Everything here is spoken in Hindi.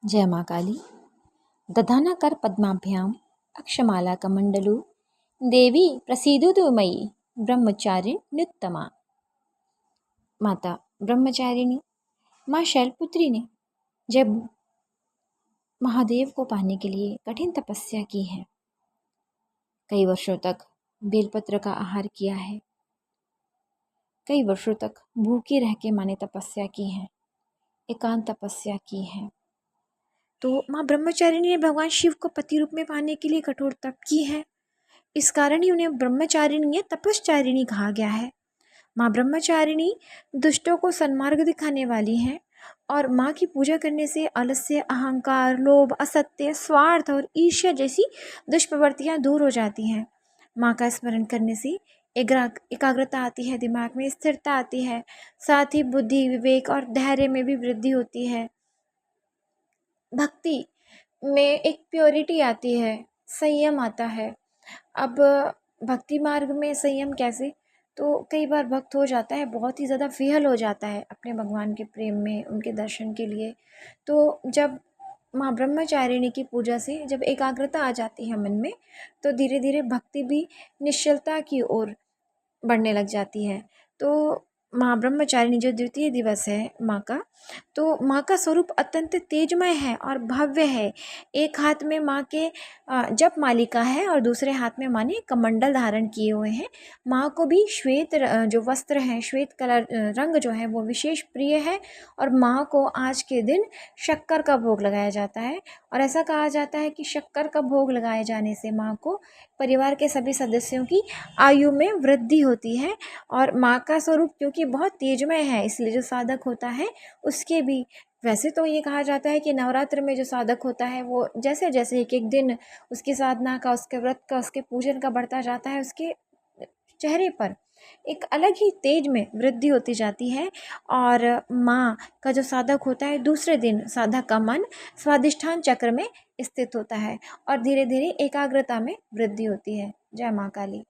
जय माँ काली। दधानाकर पद्माभ्याम अक्षमाला कमंडलू देवी प्रसीदतु मयि ब्रह्मचारिण्युत्तमा। माता ब्रह्मचारिणी माँ शैलपुत्री ने जब महादेव को पाने के लिए कठिन तपस्या की है, कई वर्षों तक बेलपत्र का आहार किया है, कई वर्षों तक भूखी रह के माँ ने तपस्या की है, एकांत तपस्या की है। तो माँ ब्रह्मचारिणी ने भगवान शिव को पति रूप में पाने के लिए कठोर तप की है। इस कारण ही उन्हें ब्रह्मचारिणी या तपश्चारिणी कहा गया है। माँ ब्रह्मचारिणी दुष्टों को सन्मार्ग दिखाने वाली हैं और माँ की पूजा करने से आलस्य, अहंकार, लोभ, असत्य, स्वार्थ और ईर्ष्या जैसी दुष्प्रवृत्तियाँ दूर हो जाती हैं। माँ का स्मरण करने से एकाग्रता आती है, दिमाग में स्थिरता आती है, साथ ही बुद्धि, विवेक और धैर्य में भी वृद्धि होती है। भक्ति में एक प्योरिटी आती है, संयम आता है। अब भक्ति मार्ग में संयम कैसे? तो कई बार भक्त हो जाता है, बहुत ही ज़्यादा विहल हो जाता है अपने भगवान के प्रेम में, उनके दर्शन के लिए। तो जब माँ ब्रह्मचारिणी की पूजा से जब एकाग्रता आ जाती है मन में, तो धीरे धीरे भक्ति भी निश्चलता की ओर बढ़ने लग जाती है। तो माँ ब्रह्मचारिणी जो द्वितीय दिवस है माँ का, तो माँ का स्वरूप अत्यंत तेजमय है और भव्य है। एक हाथ में माँ के जप मालिका है और दूसरे हाथ में माँ ने कमंडल धारण किए हुए हैं। माँ को भी श्वेत जो वस्त्र हैं, श्वेत कलर रंग जो है वो विशेष प्रिय है। और माँ को आज के दिन शक्कर का भोग लगाया जाता है और ऐसा कहा जाता है कि शक्कर का भोग लगाए जाने से माँ को परिवार के सभी सदस्यों की आयु में वृद्धि होती है। और माँ का स्वरूप क्योंकि बहुत तेजमय है, इसलिए जो साधक होता है उसके भी, वैसे तो ये कहा जाता है कि नवरात्र में जो साधक होता है वो जैसे जैसे एक एक दिन उसकी साधना का, उसके व्रत का, उसके पूजन का बढ़ता जाता है, उसके चेहरे पर एक अलग ही तेज में वृद्धि होती जाती है। और माँ का जो साधक होता है, दूसरे दिन साधक का मन स्वादिष्ठान चक्र में स्थित होता है और धीरे धीरे एकाग्रता में वृद्धि होती है। जय माँ काली।